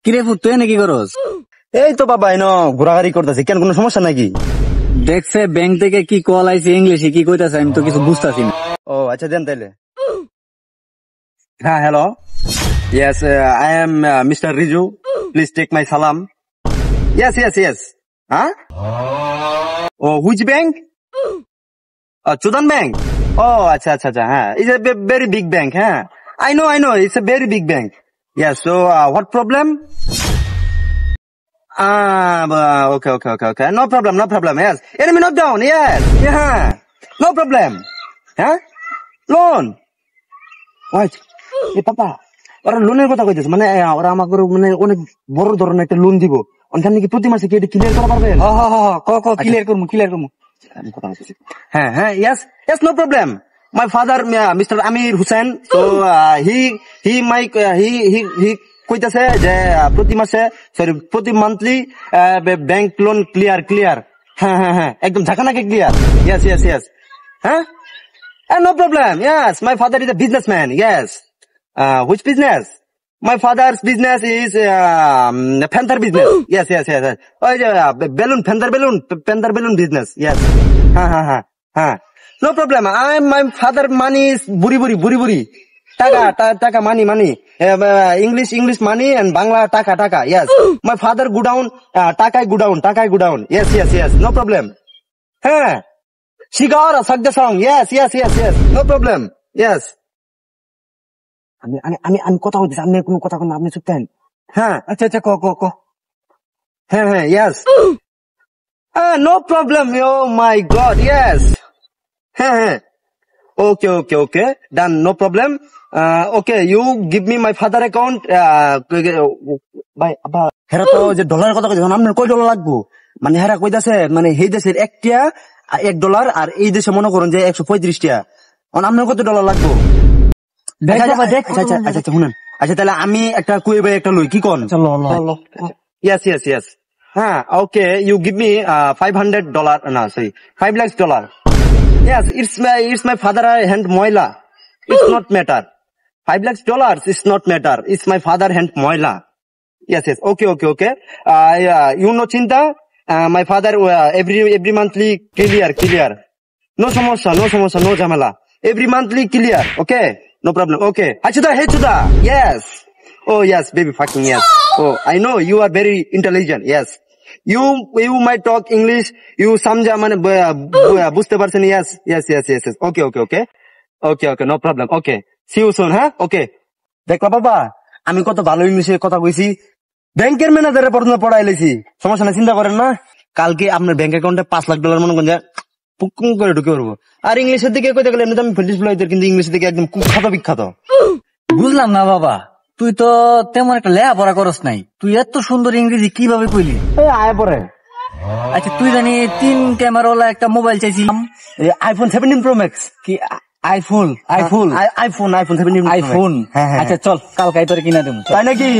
কিরে ফুট তুই নাকি করস? এই তো বাবা এনো ঘোরাঘুরি করতেছি, কেন কোনো সমস্যা নাকি? দেখছে ব্যাংক থেকে কি কল আইছে, ইংলিশে কি কইতাছে আমি তো কিছু বুঝতাছি না। ও আচ্ছা দেন তাইলে। হ্যাঁ hello, yes I am mister Riju, please take my সালাম। Yes yes yes. হ্যাঁ, ও হুইচ ব্যাংক? চুদান ব্যাংক। ও আচ্ছা আচ্ছা আচ্ছা, হ্যাঁ it's a very big bank. হ্যাঁ I know, it's a very big bank. Yeah, so what problem? Okay. No problem. Yes. Enemy knockdown. Yes. Yeah. No problem. Huh? Loan. What? Hey, Papa. ওরা লোনের কথা কইতেছে, মানে ওরা আমাকে মানে অনেক বড় ধরনের একটা লোন দিব, ওখান থেকে প্রতি মাসে কি এটা ক্লিয়ার করা পারবেন? ক্লিয়ার করবো। হ্যাঁ হ্যাঁ, yes, no problem. My father, Mr. Amir Hussain, so he কইতাছে যে প্রতি মাসে প্রতি মান্থলি ব্যাংক লোন ক্লিয়ার। হ্যাঁ একদম ঝাঁকানাকে ক্লিয়ার। Yes. হ্যাঁ, no problem. Yes, my father is a businessman. Yes. Which business? My father's business is panther business. Yes. Oh, balloon, panther balloon business. Yes. হ্যাঁ. No problem. My father money is buri. Taka money. English money and Bangla taka. Yes. My father go down, takai go down. Yes. No problem. Huh. Shigara sakda song. Yes. No problem. Yes. আমি কথা বলতেছি, আপনি কোনো কথা কোন আপনি চুপ থাকেন। হ্যাঁ আচ্ছা ক হ্যাঁ yes. No problem. Oh my God. Yes. হ্যাঁ okay done, no problem. Okay, you give me my father account. ভাই আবা হেরা তো যে ডলারের কথা কইছেন, আপনার কয় ডলার লাগবো? মানে হেরা কইতাছে মানে এই দেশের $1 আর এই দেশে মনে করুন যে 135 টাকা, আপনার কত ডলার লাগবো? আচ্ছা শুনেন, আচ্ছা তাহলে আমি একটা কুয়ে ভাই একটা লই, কি কোন? চলো। Yes. হ্যাঁ okay, you give me $500, no sorry, $5 lakhs. Yes, it's my father hand moila. It's not matter. $5 lakhs is not matter. It's my father hand moila. Yes. Okay. You know chinta. My father every monthly clear. No samosya, no jamala. Every monthly clear. Okay, no problem. Okay. Hey chuda. Yes. Oh yes, baby fucking yes. Oh, I know you are very intelligent. Yes. You might talk English. You samjha mane বুঝতে পারছেন? Yes. Okay. No problem. Okay. See you soon. হ্যাঁ okay. দেখলা বাবা, আমি কত ভালো ইংলিশে কথা কইছি, ব্যাংকের ম্যানেজারে পর্যন্ত পড়াই লেছি। সমস্যা না, চিন্তা করেন না। কালকে আপনার ব্যাংক অ্যাকাউন্টে $5 লাখ মনে করেন যে পুকুং করে ঢুকে পড়বো। আর ইংলিশের দিকে কইতে গেলে এমনিতে আমি ফিল্ডিস প্লেয়ার, কিন্তু ইংলিশের দিকে একদম কুখ্যাত বিখ্যাত। বুঝলাম না বাবা, তুই তো তেমন একটা লেখাপড়া করস নাই, তুই এত সুন্দর ইংরেজি কিভাবে কইলি? আয় পরে। আচ্ছা তুই জানি 3 ক্যামেরাওয়ালা একটা মোবাইল চাইছিলাম, iPhone 17 Pro Max। কি iPhone 17 iPhone 17 Pro Max। আচ্ছা চল কালকে তোরে কিনা দেবো, তাই নাকি?